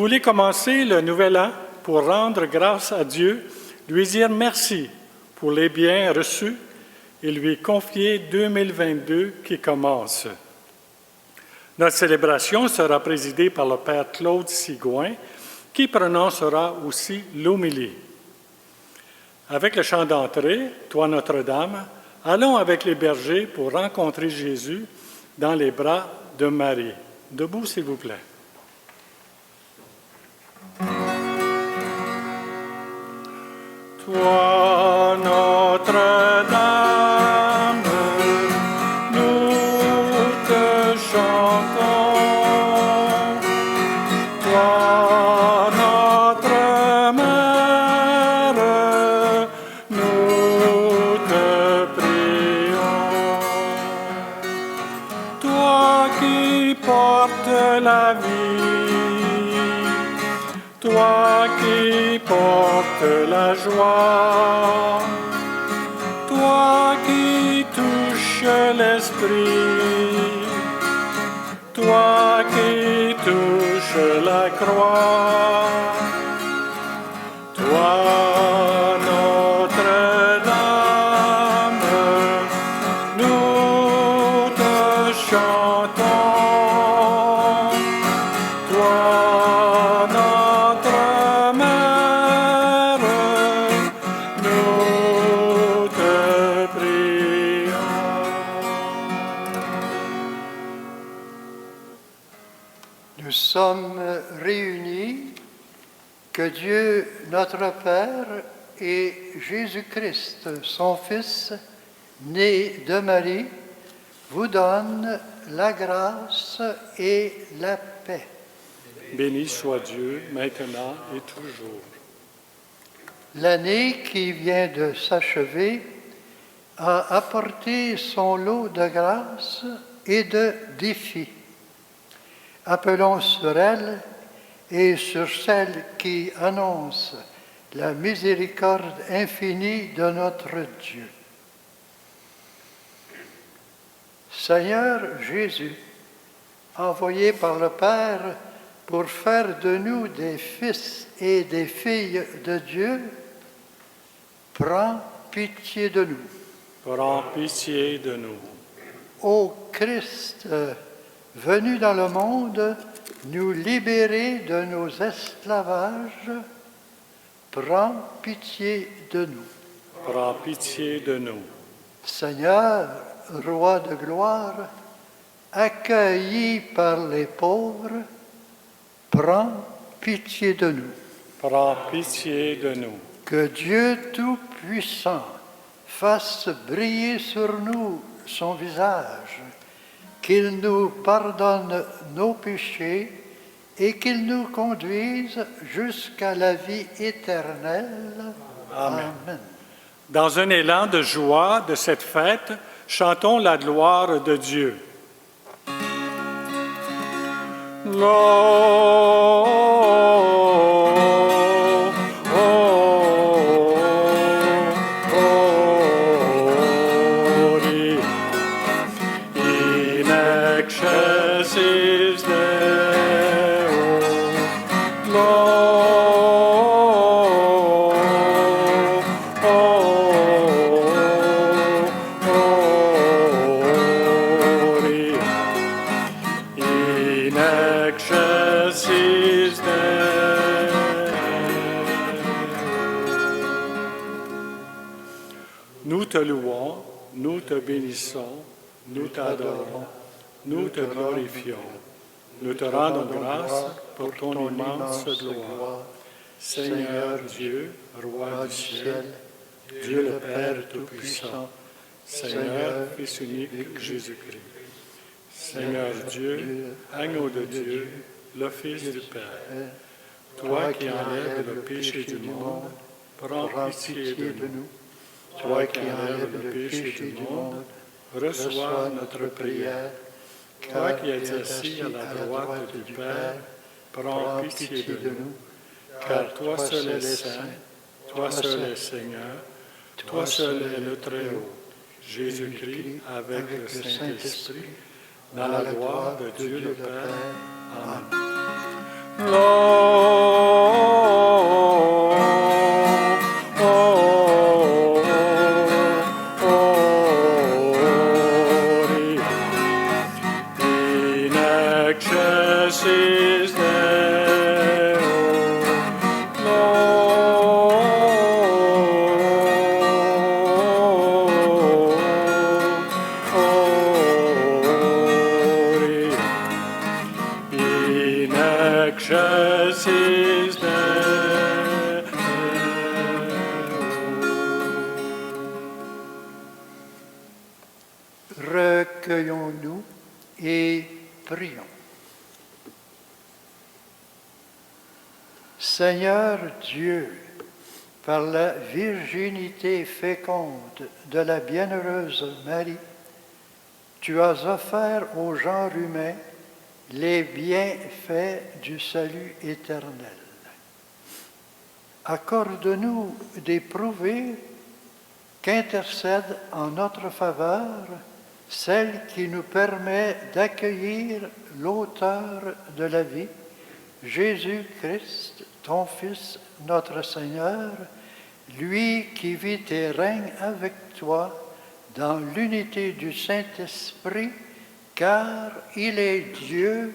voulez commencer le nouvel an pour rendre grâce à Dieu, lui dire merci pour les biens reçus et lui confier 2022 qui commence. Notre célébration sera présidée par le Père Claude Sigouin, qui prononcera aussi l'homélie. Avec le chant d'entrée, « Toi Notre-Dame », allons avec les bergers pour rencontrer Jésus dans les bras de Marie. Debout, s'il vous plaît. Toi Notre-Dame, nous te chantons. Toi notre Mère, nous te prions. Toi qui portes la vie, toi qui portes la joie, toi qui touches l'esprit, toi qui touches la croix, toi Notre-Dame, nous te chantons. Toi notre Mère, nous te prions. Nous sommes réunis, que Dieu, notre Père, et Jésus-Christ, son Fils, né de Marie, vous donnent la grâce et la paix. Béni soit Dieu, maintenant et toujours. L'année qui vient de s'achever a apporté son lot de grâces et de défis. Appelons sur elle et sur celle qui annonce la miséricorde infinie de notre Dieu. Seigneur Jésus, envoyé par le Père pour faire de nous des fils et des filles de Dieu, prends pitié de nous. Prends pitié de nous. Ô Christ, venu dans le monde, nous libérer de nos esclavages, prends pitié de nous. Prends pitié de nous. Seigneur, Roi de gloire, accueilli par les pauvres, prends pitié de nous. Prends pitié de nous. Que Dieu Tout-Puissant fasse briller sur nous son visage, qu'il nous pardonne nos péchés et qu'il nous conduise jusqu'à la vie éternelle. Amen. Amen. Dans un élan de joie de cette fête, chantons la gloire de Dieu. Glory in excelsis Deo. Glory in excelsis Deo. Nous te louons, nous te bénissons, nous t'adorons, nous te glorifions. Nous te rendons grâce pour ton immense gloire. Seigneur Dieu, Roi du ciel, Dieu le Père Tout-Puissant, Seigneur Fils unique Jésus-Christ. Seigneur Dieu, agneau de Dieu, le Fils du Père, toi qui enlèves le péché du monde, prends pitié de nous. Toi qui enlèves le péché du monde, reçois notre prière. Toi qui es assis à la droite du Père, prends pitié de nous. Car toi seul es saint, toi seul es Seigneur, toi seul es le Très-Haut, Jésus-Christ avec le Saint-Esprit, dans la gloire de Dieu le Père. Amen. Recueillons-nous et prions. Seigneur Dieu, par la virginité féconde de la bienheureuse Marie, tu as offert au genre humain les bienfaits du salut éternel. Accorde-nous d'éprouver qu'intercède en notre faveur celle qui nous permet d'accueillir l'auteur de la vie, Jésus-Christ, ton Fils, notre Seigneur, lui qui vit et règne avec toi dans l'unité du Saint-Esprit, car il est Dieu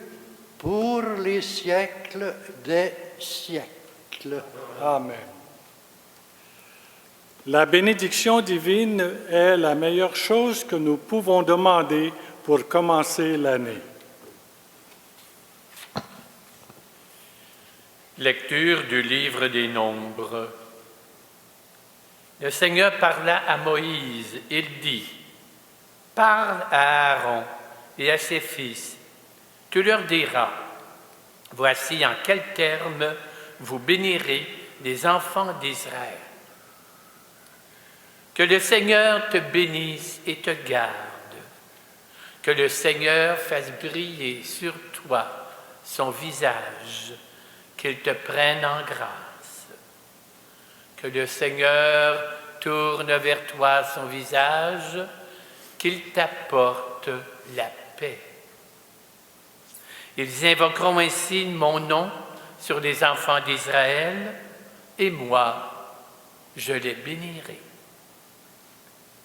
pour les siècles des siècles. Amen. La bénédiction divine est la meilleure chose que nous pouvons demander pour commencer l'année. Lecture du livre des Nombres. Le Seigneur parla à Moïse. Il dit, « Parle à Aaron et à ses fils. Tu leur diras, « Voici en quels termes vous bénirez les enfants d'Israël. Que le Seigneur te bénisse et te garde. Que le Seigneur fasse briller sur toi son visage, qu'il te prenne en grâce. Que le Seigneur tourne vers toi son visage, qu'il t'apporte la paix. Ils invoqueront ainsi mon nom sur les enfants d'Israël, et moi, je les bénirai. »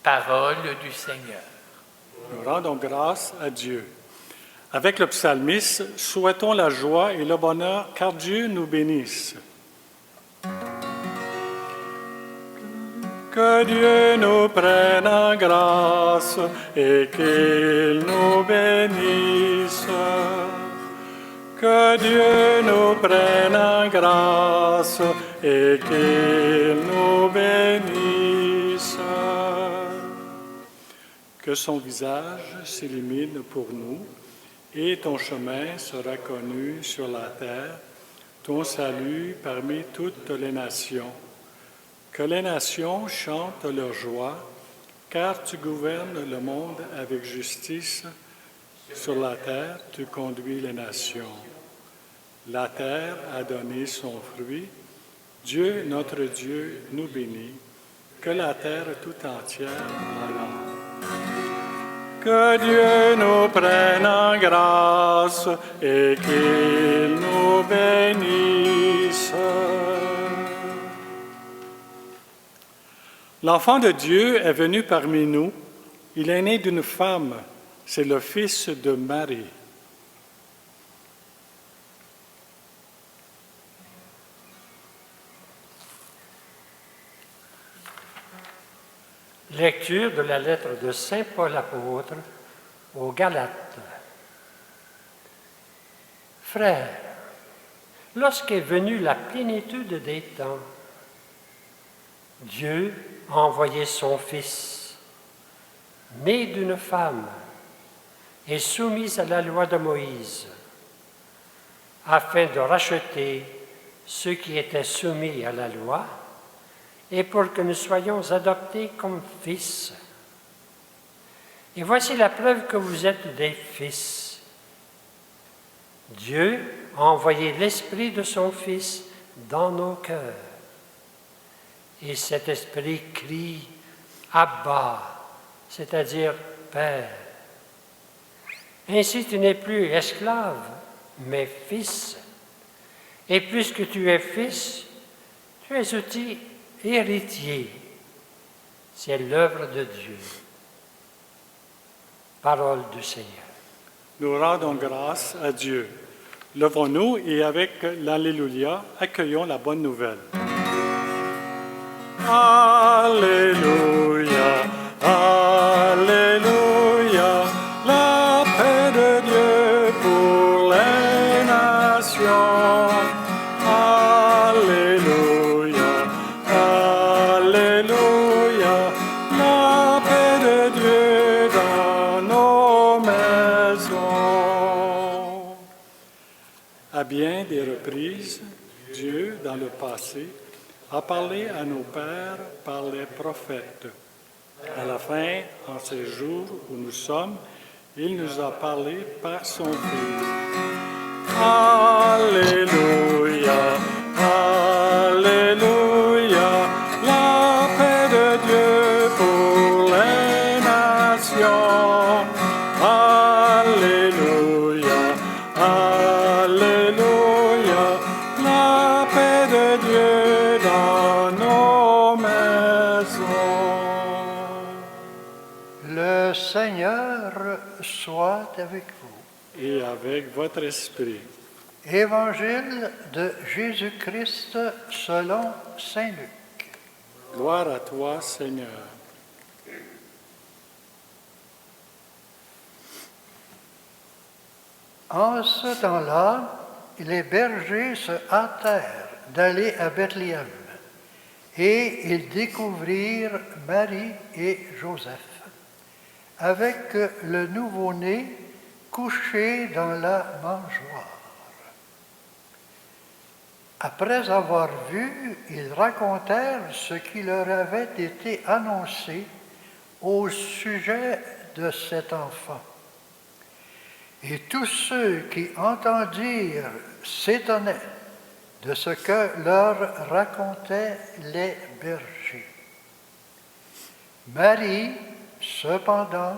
Parole du Seigneur. Nous rendons grâce à Dieu. Avec le psalmiste, souhaitons la joie et le bonheur, car Dieu nous bénisse. Que Dieu nous prenne en grâce et qu'il nous bénisse. Que Dieu nous prenne en grâce et qu'il nous bénisse. Que son visage s'illumine pour nous et ton chemin sera connu sur la terre, ton salut parmi toutes les nations. Que les nations chantent leur joie, car tu gouvernes le monde avec justice. Sur la terre, tu conduis les nations. La terre a donné son fruit. Dieu, notre Dieu, nous bénit. Que la terre tout entière la rende. Que Dieu nous prenne en grâce et qu'il nous bénisse. L'enfant de Dieu est venu parmi nous. Il est né d'une femme. C'est le Fils de Marie. Lecture de la lettre de Saint Paul apôtre aux Galates. Frères, lorsqu'est venue la plénitude des temps, Dieu a envoyé son Fils, né d'une femme et soumis à la loi de Moïse, afin de racheter ceux qui étaient soumis à la loi, et pour que nous soyons adoptés comme fils. Et voici la preuve que vous êtes des fils. Dieu a envoyé l'Esprit de son Fils dans nos cœurs. Et cet Esprit crie « Abba », c'est-à-dire « Père ». Ainsi tu n'es plus esclave, mais fils. Et puisque tu es fils, tu es aussi héritier. C'est l'œuvre de Dieu. Parole du Seigneur. Nous rendons grâce à Dieu. Levons-nous et avec l'Alléluia, accueillons la bonne nouvelle. Alléluia, Alléluia, la paix de Dieu pour les nations. Alléluia, Alléluia, la paix de Dieu dans nos maisons. À bien des reprises, Dieu, dans le passé, a parlé à nos pères par les prophètes. À la fin, en ces jours où nous sommes, il nous a parlé par son Fils. Alléluia, Alléluia, la paix de Dieu pour les nations. Alléluia, Alléluia, la paix de Dieu dans nos maisons. Le Seigneur soit avec vous. Et avec votre esprit. Évangile de Jésus-Christ selon Saint Luc. Gloire à toi, Seigneur. En ce temps-là, les bergers se hâtèrent d'aller à Bethléem, et ils découvrirent Marie et Joseph avec le nouveau-né couché dans la mangeoire. Après avoir vu, ils racontèrent ce qui leur avait été annoncé au sujet de cet enfant. Et tous ceux qui entendirent s'étonnaient de ce que leur racontaient les bergers. Marie, cependant,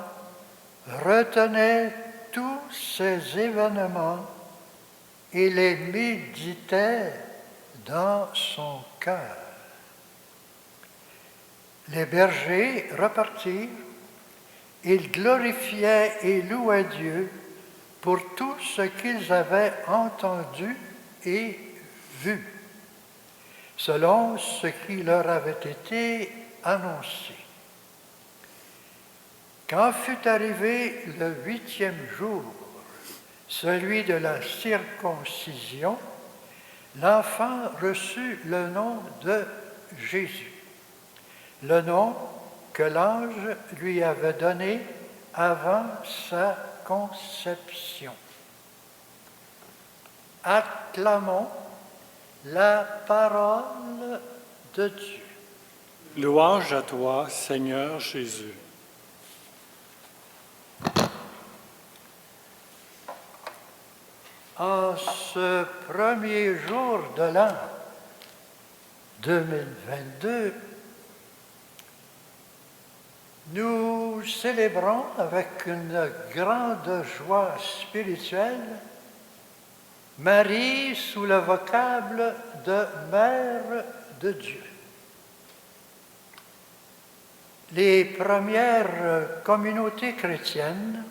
retenait tous ces événements et les méditait dans son cœur. Les bergers repartirent, ils glorifiaient et louaient Dieu pour tout ce qu'ils avaient entendu et vu, selon ce qui leur avait été annoncé. Quand fut arrivé le 8e jour, celui de la circoncision, l'enfant reçut le nom de Jésus, le nom que l'ange lui avait donné avant sa conception. Acclamons la parole de Dieu. Louange à toi, Seigneur Jésus. En ce premier jour de l'an 2022, nous célébrons avec une grande joie spirituelle Marie sous le vocable de Mère de Dieu. Les premières communautés chrétiennes,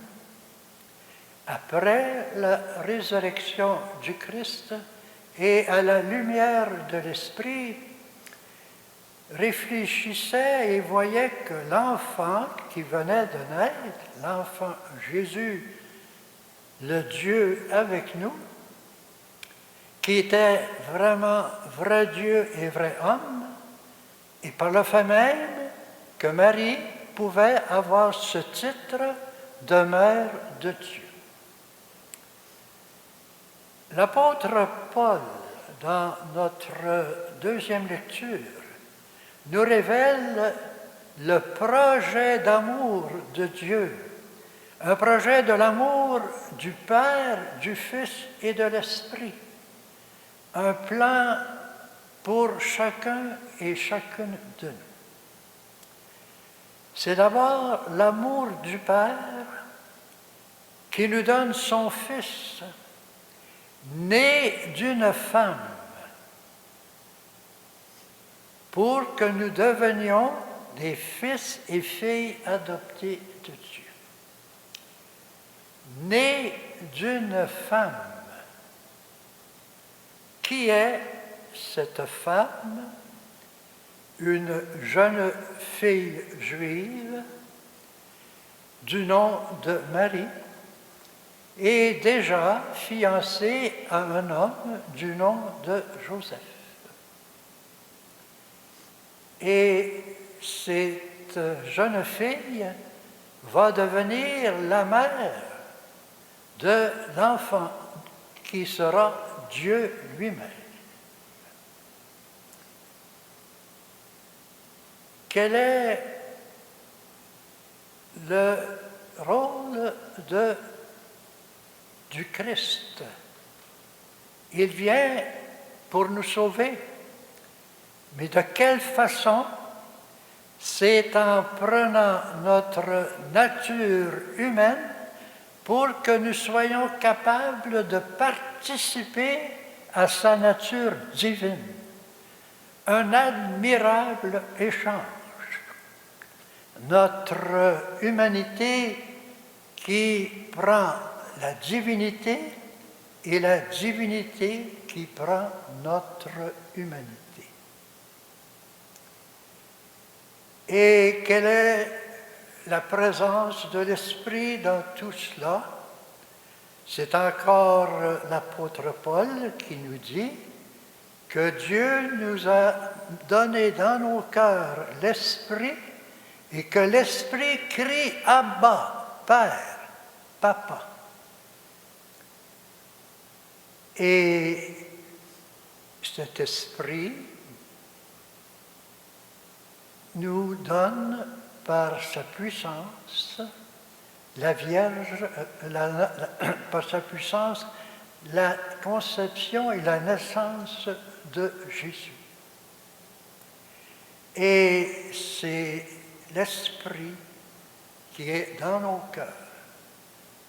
après la résurrection du Christ et à la lumière de l'Esprit, réfléchissaient et voyaient que l'enfant qui venait de naître, l'enfant Jésus, le Dieu avec nous, qui était vraiment vrai Dieu et vrai homme, et par le fait même que Marie pouvait avoir ce titre de Mère de Dieu. L'apôtre Paul, dans notre deuxième lecture, nous révèle le projet d'amour de Dieu, un projet de l'amour du Père, du Fils et de l'Esprit, un plan pour chacun et chacune de nous. C'est d'abord l'amour du Père qui nous donne son Fils né d'une femme, pour que nous devenions des fils et filles adoptés de Dieu. Né d'une femme. Qui est cette femme? Une jeune fille juive du nom de Marie et déjà fiancée à un homme du nom de Joseph. Et cette jeune fille va devenir la mère de l'enfant qui sera Dieu lui-même. Quel est le rôle du Christ? Il vient pour nous sauver. Mais de quelle façon? C'est en prenant notre nature humaine pour que nous soyons capables de participer à sa nature divine. Un admirable échange. Notre humanité qui prend la divinité et la divinité qui prend notre humanité. Et quelle est la présence de l'Esprit dans tout cela? C'est encore l'apôtre Paul qui nous dit que Dieu nous a donné dans nos cœurs l'Esprit et que l'Esprit crie « Abba, Père, Papa ». Et cet Esprit nous donne par sa puissance la Vierge, par sa puissance la conception et la naissance de Jésus. Et c'est l'Esprit qui est dans nos cœurs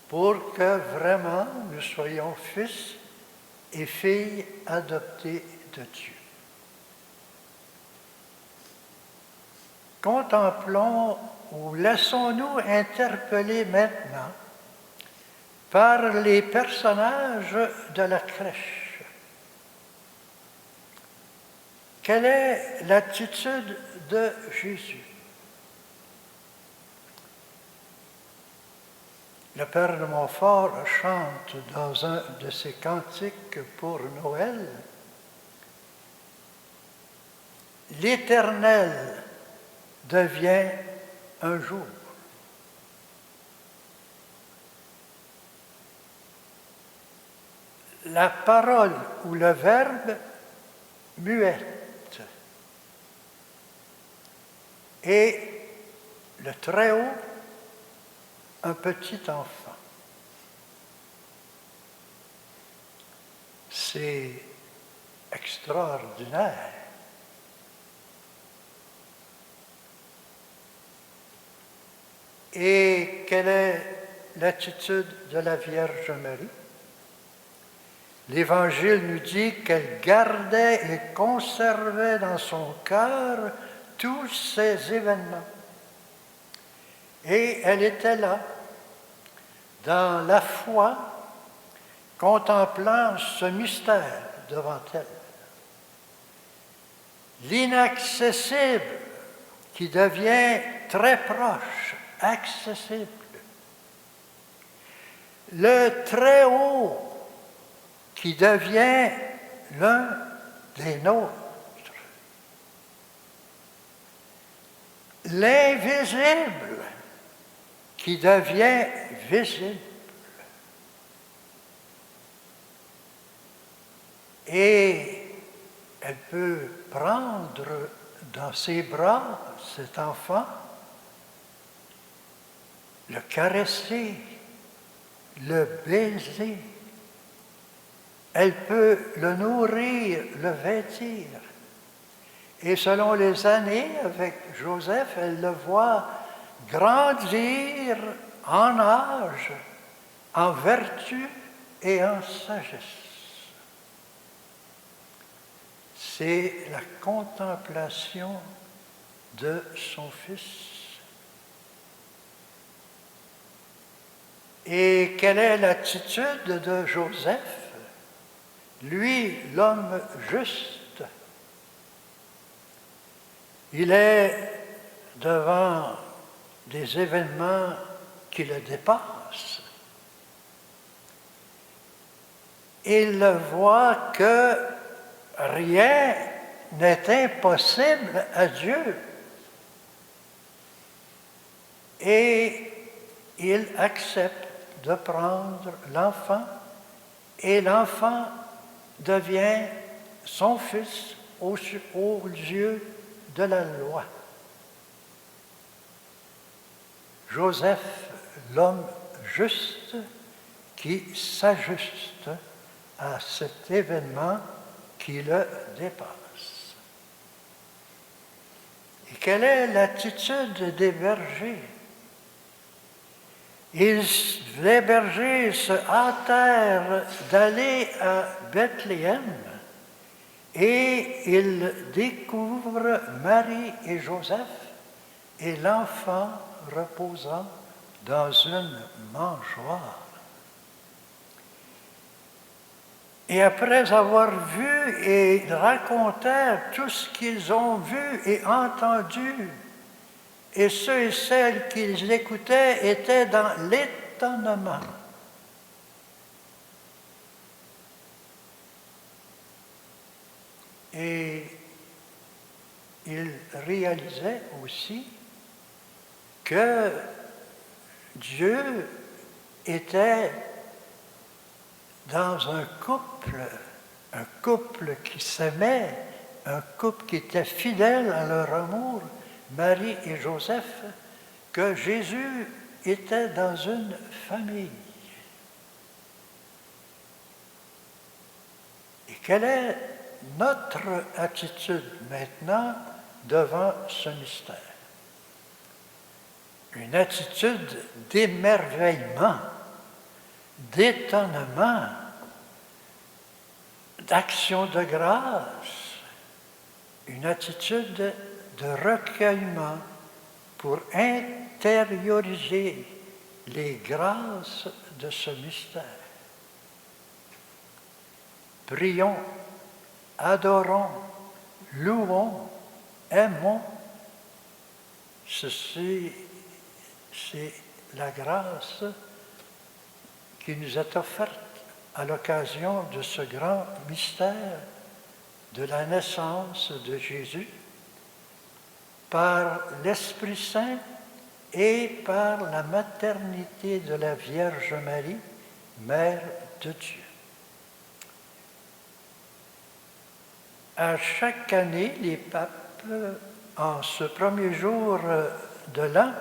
pour que vraiment nous soyons fils et filles adoptés de Dieu. Contemplons ou laissons-nous interpeller maintenant par les personnages de la crèche. Quelle est l'attitude de Jésus? Le Père de Montfort chante dans un de ses cantiques pour Noël « L'Éternel devient un jour. » La parole ou le verbe muette et le Très-Haut un petit enfant. C'est extraordinaire. Et quelle est l'attitude de la Vierge Marie? L'Évangile nous dit qu'elle gardait et conservait dans son cœur tous ces événements. Et elle était là, dans la foi, contemplant ce mystère devant elle. L'inaccessible qui devient très proche, accessible. Le Très-Haut qui devient l'un des nôtres. L'invisible qui devient visible. Et elle peut prendre dans ses bras cet enfant, le caresser, le baiser. Elle peut le nourrir, le vêtir. Et selon les années, avec Joseph, elle le voit grandir en âge, en vertu et en sagesse. c'est la contemplation de son Fils. Et quelle est l'attitude de Joseph, lui, l'homme juste? Il est devant des événements qui le dépassent. Il voit que rien n'est impossible à Dieu. Et il accepte de prendre l'enfant, et l'enfant devient son fils aux yeux de la loi. Joseph, l'homme juste, qui s'ajuste à cet événement qui le dépasse. Et quelle est l'attitude des bergers? Les bergers se hâtèrent d'aller à Bethléem et ils découvrent Marie et Joseph et l'enfant reposant dans une mangeoire. Et après avoir vu, et ils racontèrent tout ce qu'ils ont vu et entendu, et ceux et celles qu'ils écoutaient étaient dans l'étonnement. Et ils réalisaient aussi que Dieu était dans un couple qui s'aimait, un couple qui était fidèle à leur amour, Marie et Joseph, que Jésus était dans une famille. Et quelle est notre attitude maintenant devant ce mystère? Une attitude d'émerveillement, d'étonnement, d'action de grâce, une attitude de recueillement pour intérioriser les grâces de ce mystère. Prions, adorons, louons, aimons. Ceci, c'est la grâce qui nous est offerte à l'occasion de ce grand mystère de la naissance de Jésus par l'Esprit Saint et par la maternité de la Vierge Marie, Mère de Dieu. À chaque année, les papes, en ce premier jour de l'an,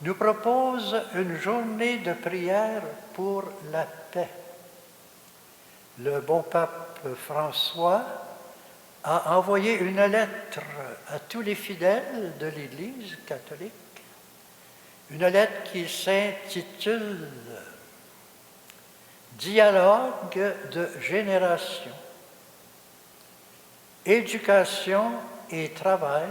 nous proposent une journée de prière pour la paix. Le bon pape François a envoyé une lettre à tous les fidèles de l'Église catholique, une lettre qui s'intitule « Dialogue de génération, éducation et travail,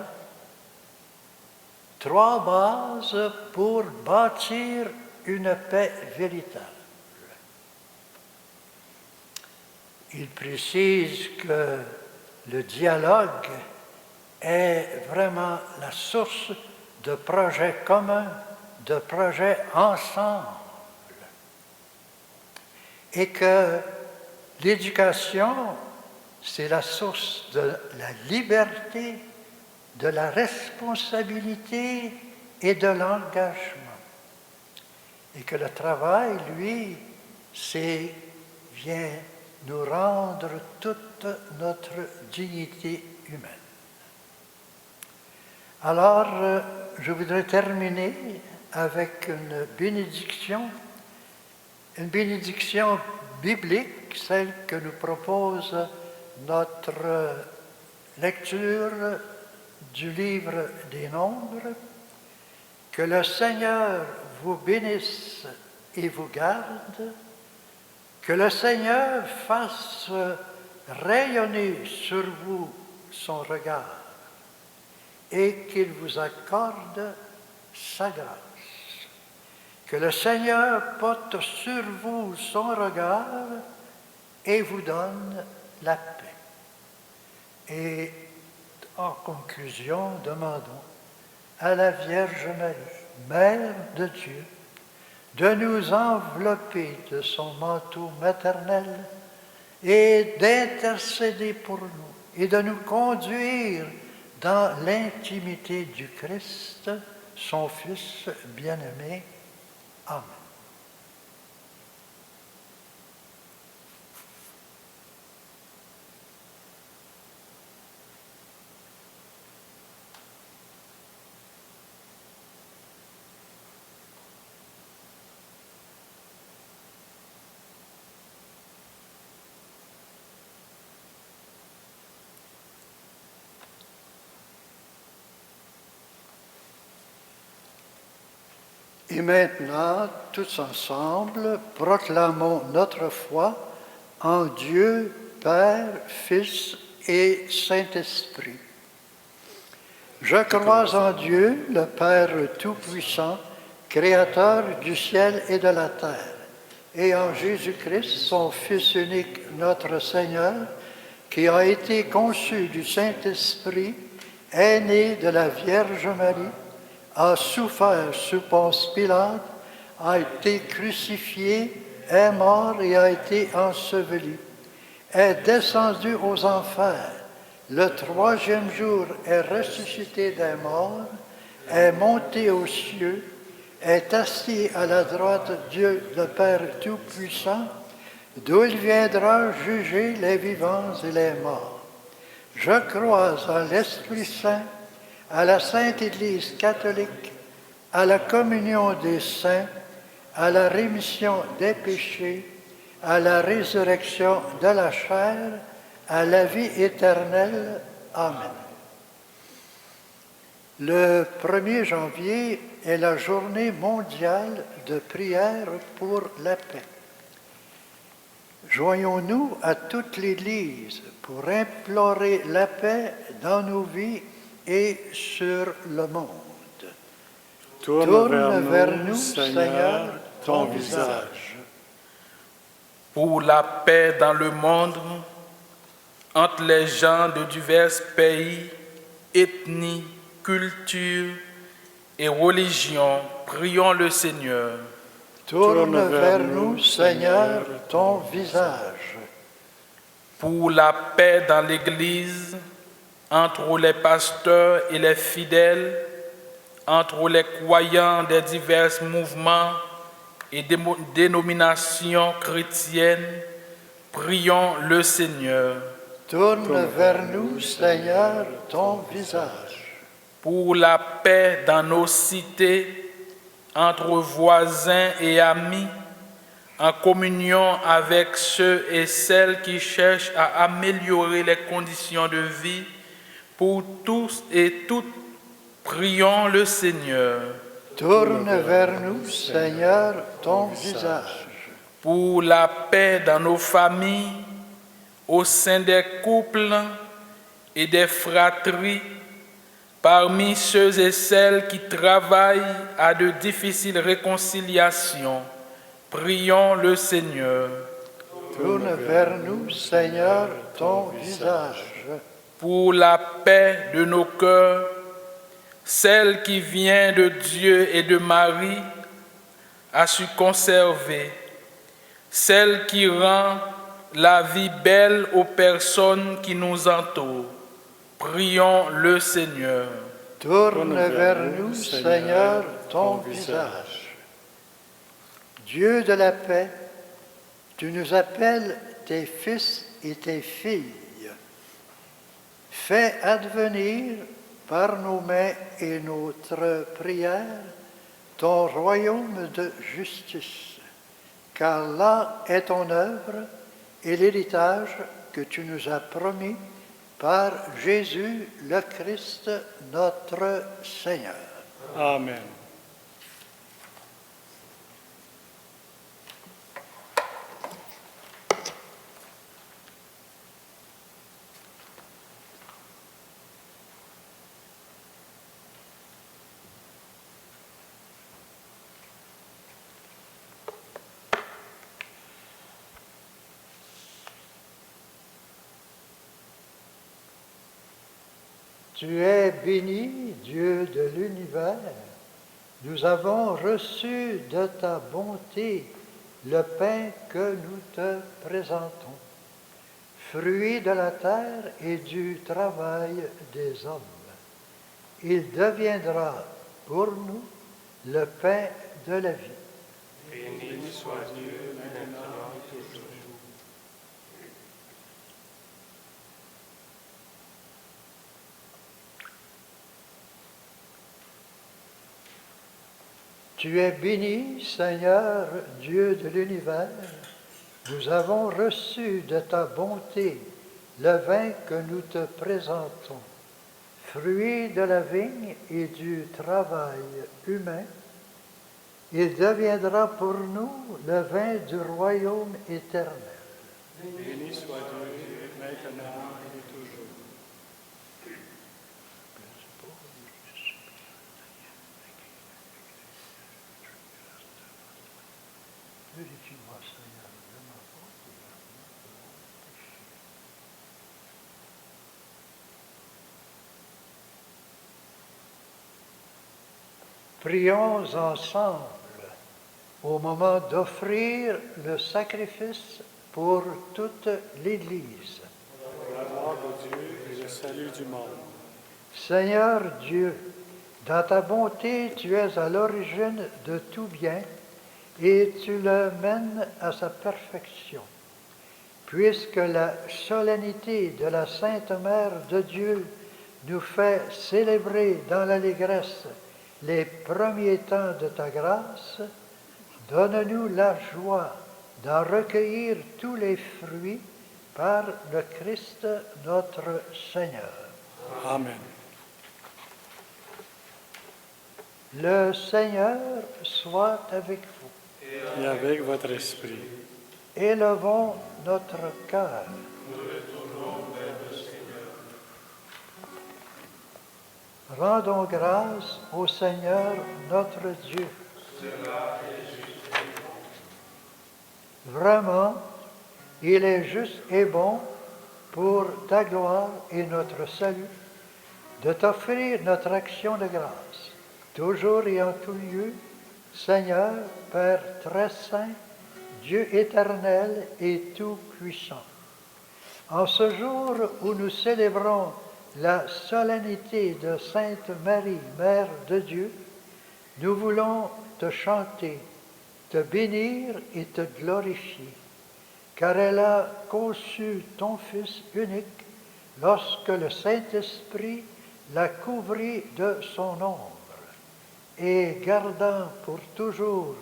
3 bases pour bâtir une paix véritable ». Il précise que le dialogue est vraiment la source de projets communs, de projets ensemble. Et que l'éducation, c'est la source de la liberté, de la responsabilité et de l'engagement. Et que le travail, lui, vient nous rendre toute notre dignité humaine. Alors, je voudrais terminer avec une bénédiction biblique, celle que nous propose notre lecture du livre des Nombres. Que le Seigneur vous bénisse et vous garde. Que le Seigneur fasse rayonner sur vous son regard et qu'il vous accorde sa grâce. Que le Seigneur porte sur vous son regard et vous donne la paix. Et en conclusion, demandons à la Vierge Marie, Mère de Dieu, de nous envelopper de son manteau maternel et d'intercéder pour nous et de nous conduire dans l'intimité du Christ, son Fils bien-aimé. Amen. Et maintenant, tous ensemble, proclamons notre foi en Dieu, Père, Fils et Saint-Esprit. Je crois en Dieu, le Père Tout-Puissant, Créateur du ciel et de la terre, et en Jésus-Christ, son Fils unique, notre Seigneur, qui a été conçu du Saint-Esprit, est né de la Vierge Marie, a souffert sous Ponce Pilate, a été crucifié, est mort et a été enseveli, est descendu aux enfers, le troisième jour est ressuscité des morts, est monté aux cieux, est assis à la droite de Dieu le Père Tout-Puissant, d'où il viendra juger les vivants et les morts. Je crois en l'Esprit Saint, à la Sainte Église catholique, à la communion des saints, à la rémission des péchés, à la résurrection de la chair, à la vie éternelle. Amen. Le 1er janvier est la journée mondiale de prière pour la paix. Joignons-nous à toute l'Église pour implorer la paix dans nos vies et sur le monde. Tourne vers nous, Seigneur, ton visage. Pour la paix dans le monde, entre les gens de divers pays, ethnies, cultures et religions, prions le Seigneur. Tourne vers nous, Seigneur, ton visage. Pour la paix dans l'Église, entre les pasteurs et les fidèles, entre les croyants des divers mouvements et dénominations chrétiennes, prions le Seigneur. Tourne vers nous, Seigneur, ton visage. Pour la paix dans nos cités, entre voisins et amis, en communion avec ceux et celles qui cherchent à améliorer les conditions de vie, pour tous et toutes, prions le Seigneur. Tourne vers nous, Seigneur, ton visage. Pour la paix dans nos familles, au sein des couples et des fratries, parmi ceux et celles qui travaillent à de difficiles réconciliations, prions le Seigneur. Tourne vers nous, Seigneur, ton visage. Pour la paix de nos cœurs, celle qui vient de Dieu et de Marie, a su conserver, celle qui rend la vie belle aux personnes qui nous entourent. Prions le Seigneur. Tourne vers nous, Seigneur, ton visage. Dieu de la paix, tu nous appelles tes fils et tes filles. Fais advenir par nos mains et notre prière ton royaume de justice, car là est ton œuvre et l'héritage que tu nous as promis par Jésus le Christ, notre Seigneur. Amen. Tu es béni, Dieu de l'univers. Nous avons reçu de ta bonté le pain que nous te présentons, fruit de la terre et du travail des hommes. Il deviendra pour nous le pain de la vie. Béni soit Dieu maintenant et toujours. Tu es béni, Seigneur, Dieu de l'univers. Nous avons reçu de ta bonté le vin que nous te présentons, fruit de la vigne et du travail humain. Il deviendra pour nous le vin du royaume éternel. Béni soit Dieu maintenant et toujours. Purifie-moi, Seigneur, de ma faute et de mon péché. Prions ensemble au moment d'offrir le sacrifice pour toute l'Église. Pour la gloire de Dieu et le salut du monde. Seigneur Dieu, dans ta bonté, tu es à l'origine de tout bien et tu le mènes à sa perfection. Puisque la solennité de la Sainte Mère de Dieu nous fait célébrer dans l'allégresse les premiers temps de ta grâce, donne-nous la joie d'en recueillir tous les fruits par le Christ notre Seigneur. Amen. Le Seigneur soit avec vous. Et avec votre esprit. Élevons notre cœur. Rendons grâce au Seigneur notre Dieu. Vraiment, il est juste et bon pour ta gloire et notre salut de t'offrir notre action de grâce, toujours et en tout lieu, Seigneur, Père très saint, Dieu éternel et tout-puissant. En ce jour où nous célébrons la solennité de Sainte Marie, Mère de Dieu, nous voulons te chanter, te bénir et te glorifier, car elle a conçu ton Fils unique lorsque le Saint-Esprit l'a couvrit de son ombre, et gardant pour toujours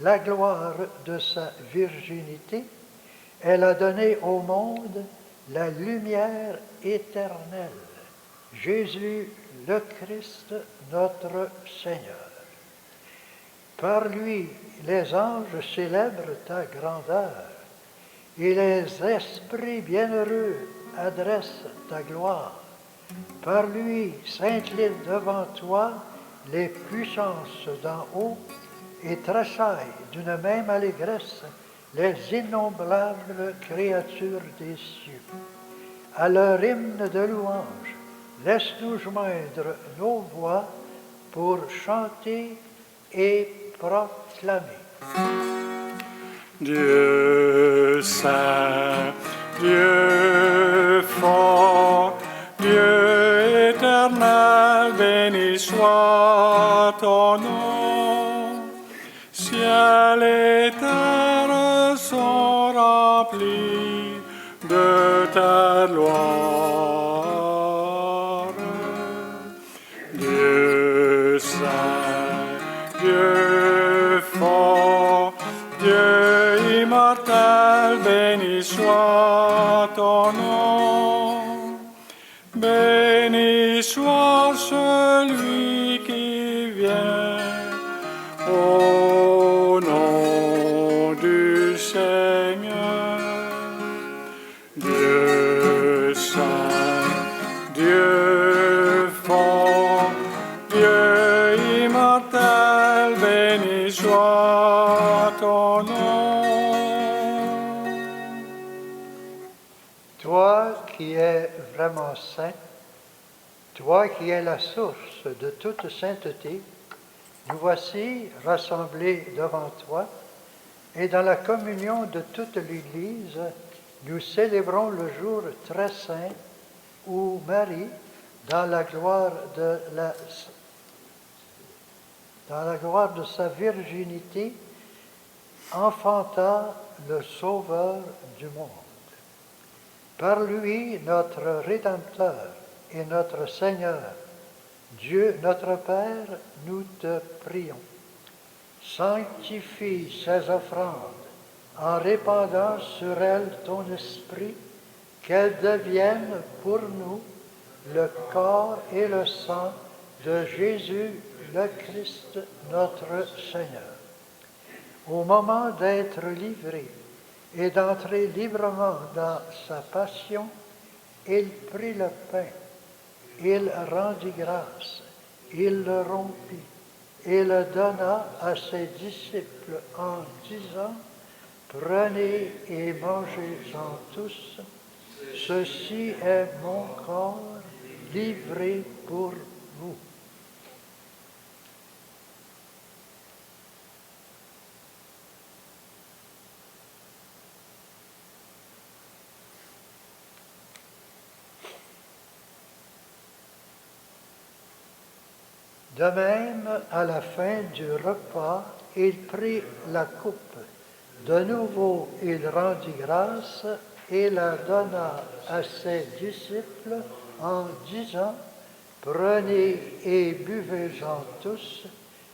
la gloire de sa virginité, elle a donné au monde la lumière éternelle, Jésus le Christ, notre Seigneur. Par lui, les anges célèbrent ta grandeur, et les esprits bienheureux adressent ta gloire. Par lui scintillent devant toi les puissances d'en haut et tressaillent d'une même allégresse les innombrables créatures des cieux. À leur hymne de louange, laisse-nous joindre nos voix pour chanter et proclamer. Dieu saint, Dieu fort, Dieu éternel, béni soit ton nom. Ciel et terre sont remplis de ta gloire. Dieu saint, Dieu fort, Dieu immortel, béni soit ton nom. Béni soit celui qui vient au nom du Seigneur. Dieu saint, Dieu fort, Dieu immortel, béni soit ton nom. Toi qui es vraiment saint, Toi qui es la source de toute sainteté, nous voici rassemblés devant toi, et dans la communion de toute l'Église, nous célébrons le jour très saint où Marie, dans la gloire de sa virginité, enfanta le Sauveur du monde. Par lui, notre Rédempteur et notre Seigneur, Dieu notre Père, nous te prions. Sanctifie ces offrandes en répandant sur elles ton esprit, qu'elles deviennent pour nous le corps et le sang de Jésus le Christ, notre Seigneur. Au moment d'être livré et d'entrer librement dans sa passion, il prit le pain, il rendit grâce, il le rompit et le donna à ses disciples en disant, « Prenez et mangez-en tous, ceci est mon corps livré pour vous. » De même, à la fin du repas, il prit la coupe. De nouveau, il rendit grâce et la donna à ses disciples en disant, « Prenez et buvez-en tous,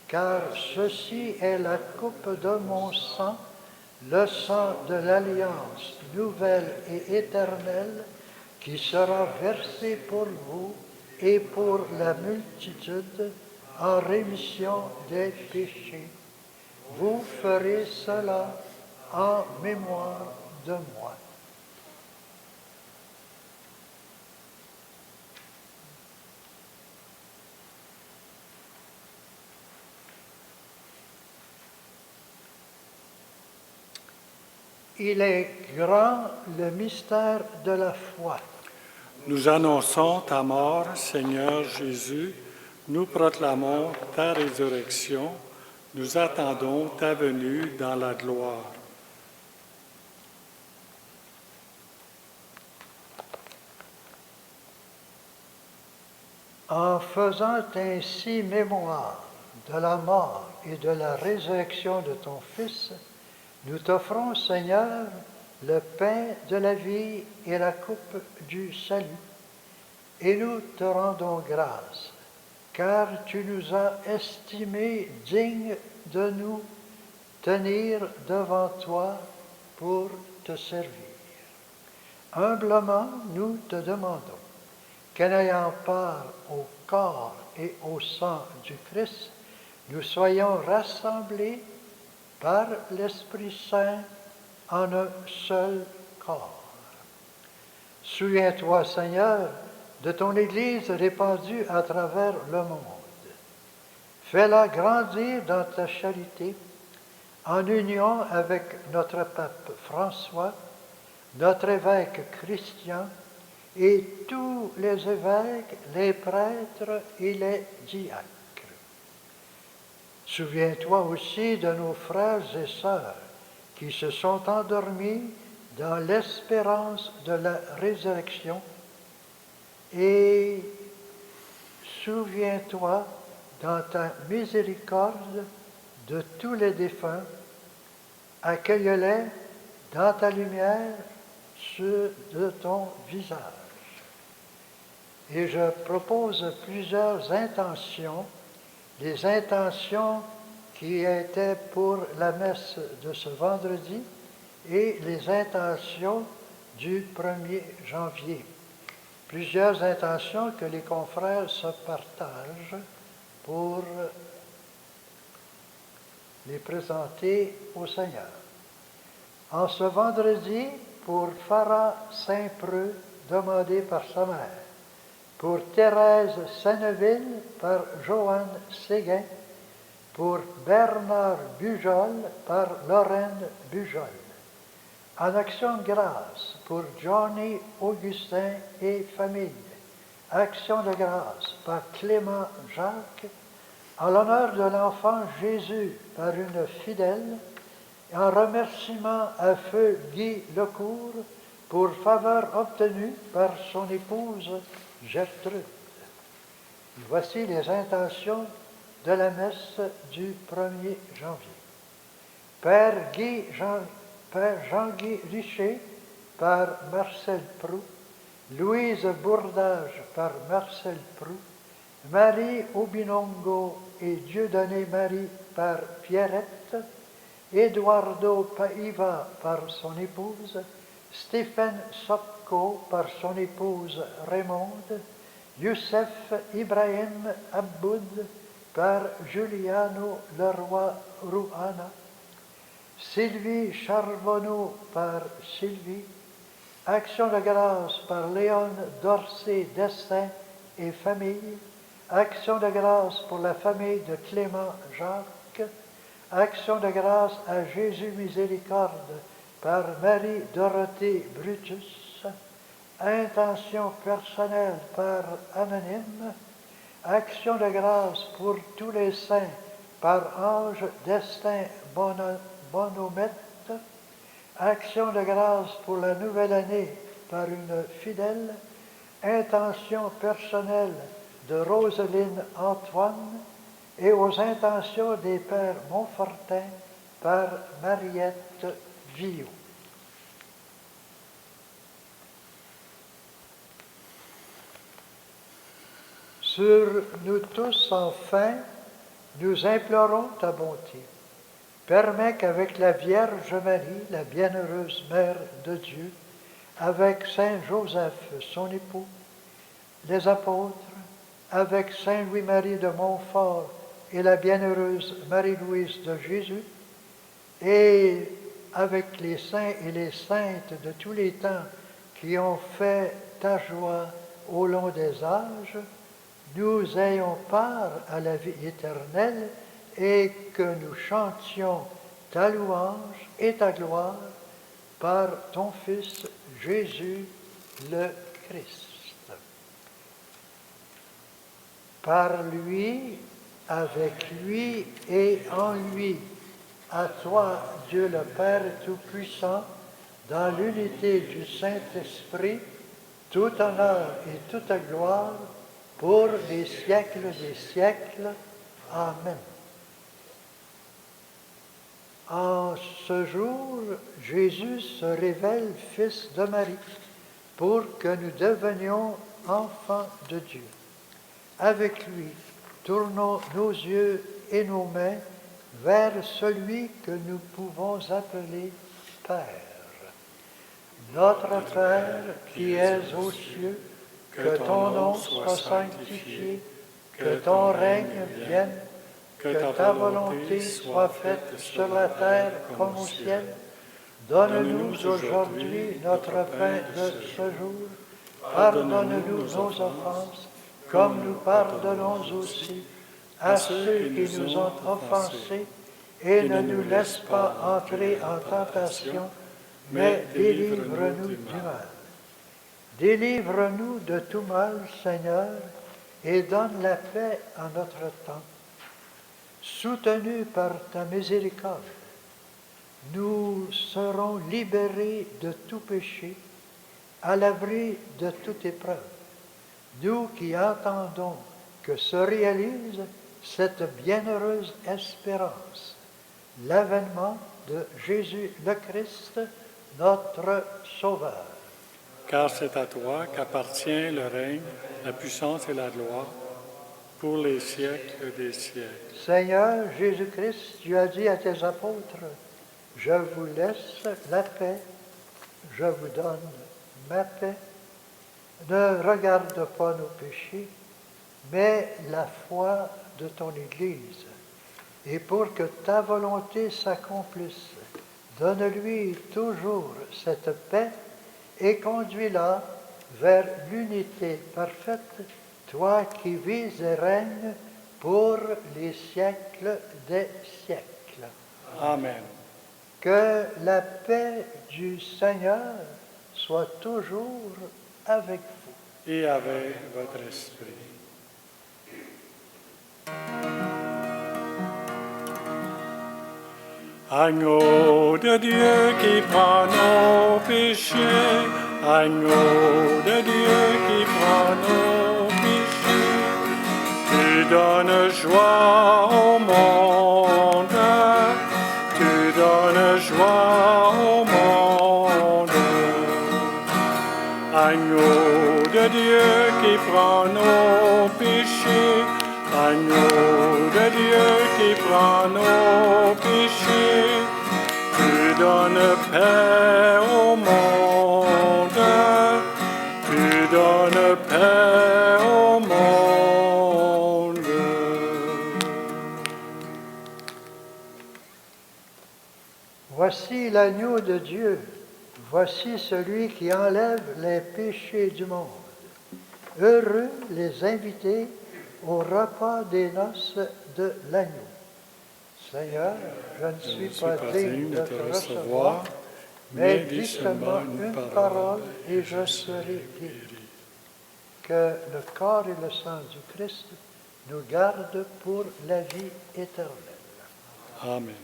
car ceci est la coupe de mon sang, le sang de l'alliance nouvelle et éternelle, qui sera versé pour vous et pour la multitude en rémission des péchés. Vous ferez cela en mémoire de moi. » Il est grand le mystère de la foi. Nous annonçons ta mort, Seigneur Jésus. Nous proclamons ta résurrection. Nous attendons ta venue dans la gloire. En faisant ainsi mémoire de la mort et de la résurrection de ton Fils, nous t'offrons, Seigneur, le pain de la vie et la coupe du salut, et nous te rendons grâce, car tu nous as estimés dignes de nous tenir devant toi pour te servir. Humblement, nous te demandons qu'en ayant part au corps et au sang du Christ, nous soyons rassemblés par l'Esprit Saint en un seul corps. Souviens-toi, Seigneur, de ton Église répandue à travers le monde. Fais-la grandir dans ta charité, en union avec notre pape François, notre évêque Christian et tous les évêques, les prêtres et les diacres. Souviens-toi aussi de nos frères et sœurs qui se sont endormis dans l'espérance de la résurrection, et souviens-toi dans ta miséricorde de tous les défunts, accueille-les dans ta lumière, ceux de ton visage. Et je propose plusieurs intentions, les intentions qui étaient pour la messe de ce vendredi et les intentions du 1er janvier. Plusieurs intentions que les confrères se partagent pour les présenter au Seigneur. En ce vendredi, pour Farah Saint-Preux, demandé par sa mère, pour Thérèse Senneville par Joanne Séguin, pour Bernard Bujol par Lorraine Bujol. En action de grâce pour Johnny Augustin et famille, Action de grâce par Clément Jacques, en l'honneur de l'enfant Jésus par une fidèle, et en remerciement à feu Guy Lecourt pour faveur obtenue par son épouse Gertrude. Voici les intentions de la messe du 1er janvier. Père Jean-Guy Richer par Marcel Proux, Louise Bourdage par Marcel Proux, Marie Obinongo et Dieudonné Marie par Pierrette, Eduardo Paiva par son épouse, Stéphane Sopko par son épouse Raymonde, Youssef Ibrahim Aboud par Giuliano Leroy Rouhana, Sylvie Charbonneau par Sylvie, Action de grâce par Léon Dorsey Destin et famille, Action de grâce pour la famille de Clément Jacques, Action de grâce à Jésus Miséricorde par Marie-Dorothée Brutus, Intention personnelle par Anonyme, Action de grâce pour tous les saints par Ange Destin Bonomette, Action de grâce pour la nouvelle année par une fidèle, Intention personnelle de Roseline Antoine et aux intentions des pères Montfortin par Mariette Villot. Sur nous tous, enfin, nous implorons ta bonté. Permets qu'avec la Vierge Marie, la bienheureuse Mère de Dieu, avec Saint Joseph, son époux, les apôtres, avec Saint Louis-Marie de Montfort et la bienheureuse Marie-Louise de Jésus, et avec les saints et les saintes de tous les temps qui ont fait ta joie au long des âges, nous ayons part à la vie éternelle et que nous chantions ta louange et ta gloire par ton Fils Jésus le Christ. Par lui, avec lui et en lui, à toi, Dieu le Père Tout-Puissant, dans l'unité du Saint-Esprit, tout honneur et toute gloire pour les siècles des siècles. Amen. En ce jour, Jésus se révèle Fils de Marie pour que nous devenions enfants de Dieu. Avec lui, tournons nos yeux et nos mains vers celui que nous pouvons appeler Père. Notre Père qui es aux cieux, que ton nom soit sanctifié, que ton règne vienne, que ta volonté soit faite sur la terre comme au ciel. Donne-nous aujourd'hui notre pain de ce jour. Pardonne-nous nos offenses, comme nous pardonnons aussi à ceux qui nous ont offensés, et ne nous laisse pas entrer en tentation, mais délivre-nous du mal. Délivre-nous de tout mal, Seigneur, et donne la paix en notre temps. Soutenus par ta miséricorde, nous serons libérés de tout péché, à l'abri de toute épreuve. Nous qui entendons que se réalise cette bienheureuse espérance, l'avènement de Jésus le Christ, notre Sauveur. Car c'est à toi qu'appartient le règne, la puissance et la gloire pour les siècles des siècles. Seigneur Jésus-Christ, tu as dit à tes apôtres, « Je vous laisse la paix, je vous donne ma paix. Ne regarde pas nos péchés, mais la foi de ton Église. Et pour que ta volonté s'accomplisse, donne-lui toujours cette paix et conduis-la vers l'unité parfaite, toi qui vis et règnes pour les siècles des siècles. Amen. Que la paix du Seigneur soit toujours avec vous. et avec votre esprit. Agneau de Dieu qui prend nos péchés, agneau de Dieu qui prend nos péchés, tu donnes joie au monde, tu donnes joie au monde. Agneau de Dieu qui prend nos péchés, agneau de Dieu qui prend nos péchés, tu donnes paix au monde, tu donnes paix au monde. Voici l'agneau de Dieu, voici celui qui enlève les péchés du monde. Heureux les invités au repas des noces de l'agneau. Seigneur, je ne suis pas digne de te recevoir, mais dis seulement une parole et je serai guéri. Que le corps et le sang du Christ nous gardent pour la vie éternelle. Amen.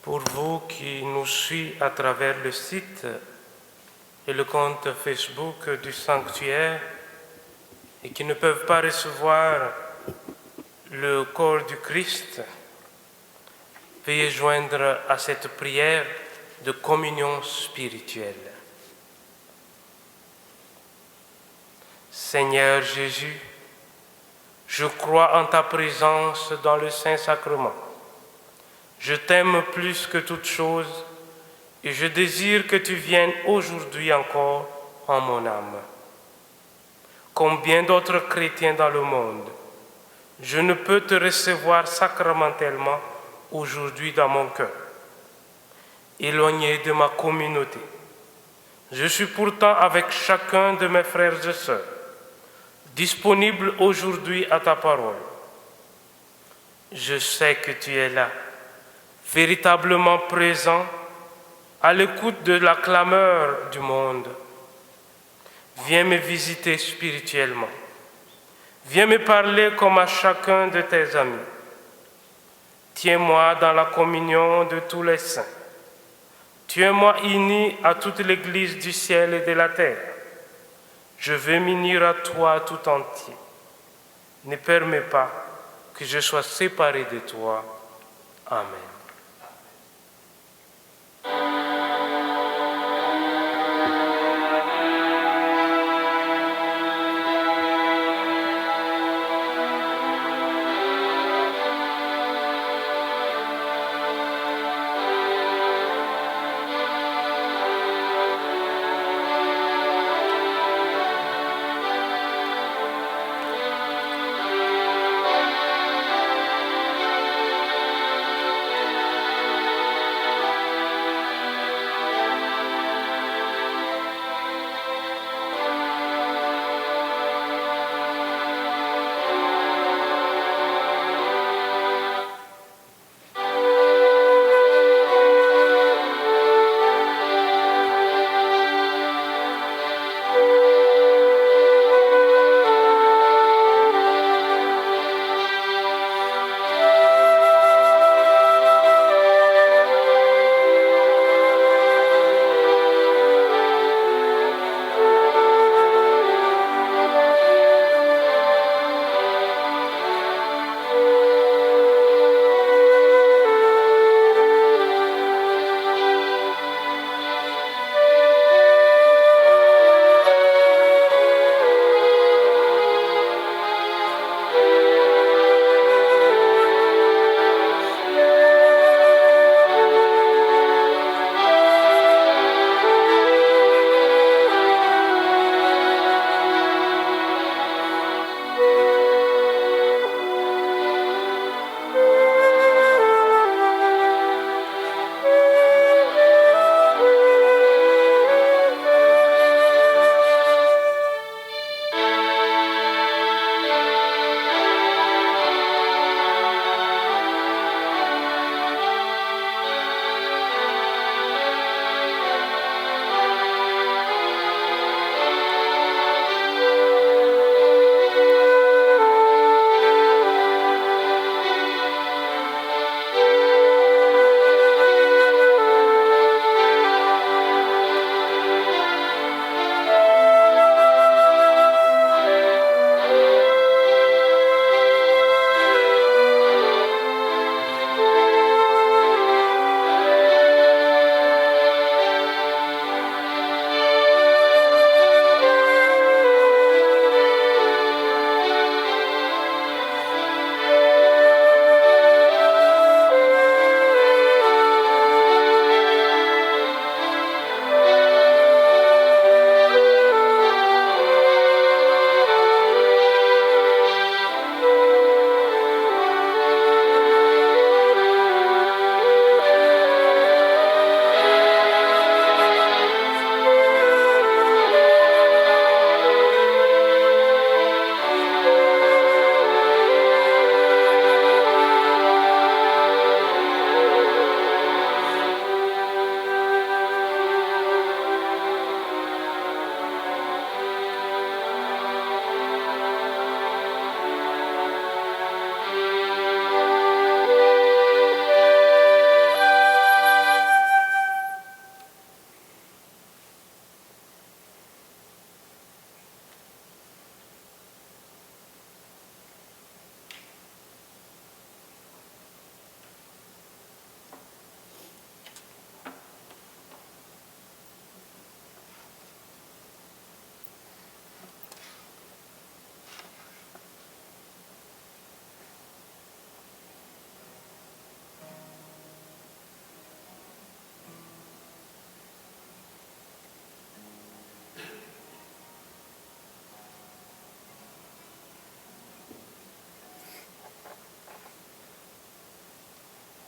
Pour vous qui nous suivez à travers le site et le compte Facebook du sanctuaire et qui ne peuvent pas recevoir le corps du Christ, veuillez joindre à cette prière de communion spirituelle. Seigneur Jésus, je crois en ta présence dans le Saint-Sacrement. Je t'aime plus que toute chose et je désire que tu viennes aujourd'hui encore en mon âme. Comme bien d'autres chrétiens dans le monde, je ne peux te recevoir sacramentellement aujourd'hui dans mon cœur, éloigné de ma communauté. Je suis pourtant avec chacun de mes frères et sœurs, disponible aujourd'hui à ta parole. Je sais que tu es là, véritablement présent, à l'écoute de la clameur du monde. Viens me visiter spirituellement. Viens me parler comme à chacun de tes amis. Tiens-moi dans la communion de tous les saints. Tiens-moi uni à toute l'Église du ciel et de la terre. Je veux m'unir à toi tout entier. Ne permets pas que je sois séparé de toi. Amen.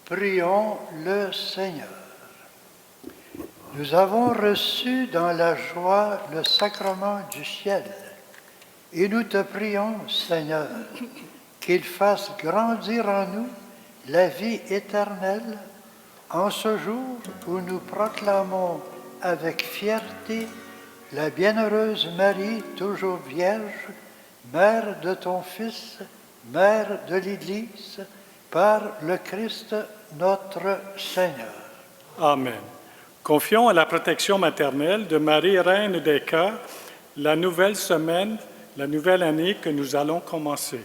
Prions le Seigneur. Nous avons reçu dans la joie le sacrement du ciel et nous te prions, Seigneur, qu'il fasse grandir en nous la vie éternelle en ce jour où nous proclamons avec fierté la bienheureuse Marie, toujours vierge, mère de ton Fils, mère de l'Église, par le Christ notre Seigneur. Amen. Confions à la protection maternelle de Marie, Reine des cœurs, la nouvelle semaine, la nouvelle année que nous allons commencer.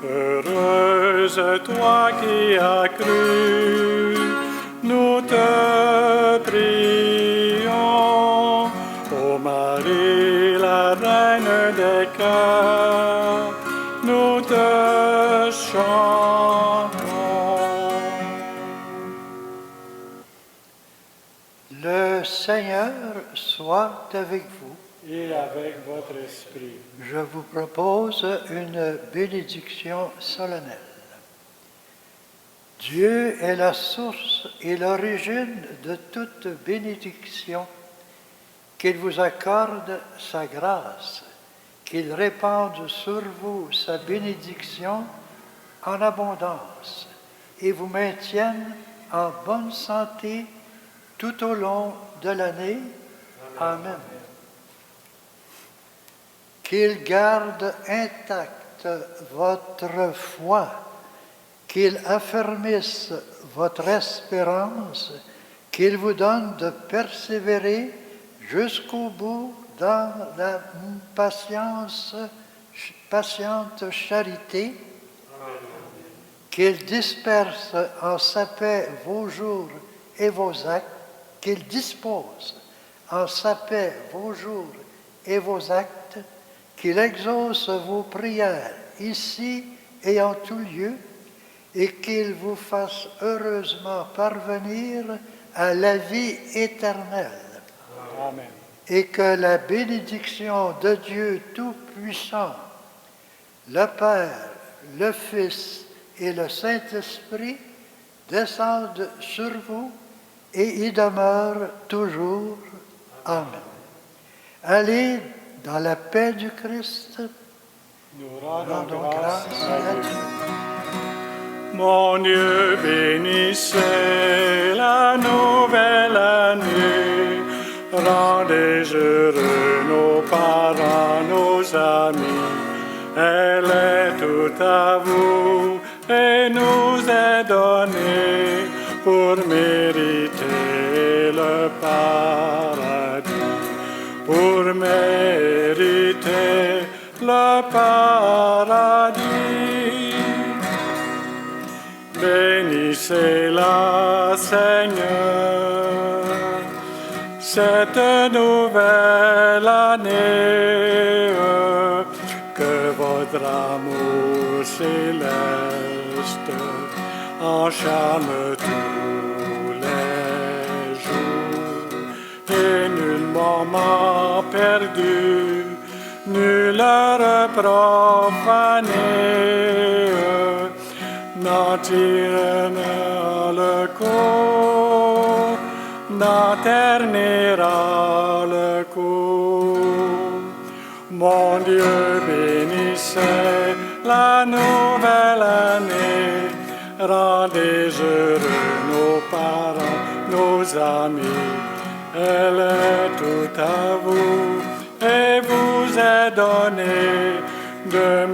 Heureuse toi qui as cru, nous te prions. Ô Marie, la Reine des cœurs, nous te chantons. Le Seigneur soit avec vous. Et avec votre esprit. Je vous propose une bénédiction solennelle. Dieu est la source et l'origine de toute bénédiction. Qu'il vous accorde sa grâce, qu'il répande sur vous sa bénédiction en abondance et vous maintienne en bonne santé tout au long de l'année. Amen. Qu'il garde intacte votre foi, qu'il affermisse votre espérance, qu'il vous donne de persévérer jusqu'au bout dans la patiente charité, qu'il disperse en sa paix vos jours et vos actes, qu'il dispose en sa paix vos jours et vos actes, qu'il exauce vos prières ici et en tout lieu, et qu'il vous fasse heureusement parvenir à la vie éternelle. Amen. Et que la bénédiction de Dieu Tout-Puissant, le Père, le Fils et le Saint-Esprit descendent sur vous et y demeurent toujours. Amen. Allez dans la paix du Christ. Nous rendons Rendons grâce grâce à à Dieu. Dieu. Mon Dieu, bénissez la nouvelle année. Rendez heureux nos parents, nos amis. Elle est toute à vous et nous est donnée pour mériter le paradis. Pour mériter le paradis. Bénissez-la, Seigneur, cette nouvelle année, que votre amour céleste encharme tous les jours, et nul moment perdu, nul heure profanée, n'en tirera le cours, n'en ternira le cours. Mon Dieu, bénissez la nouvelle année, rendez heureux nos parents, nos amis. Elle est tout à vous et vous est donné de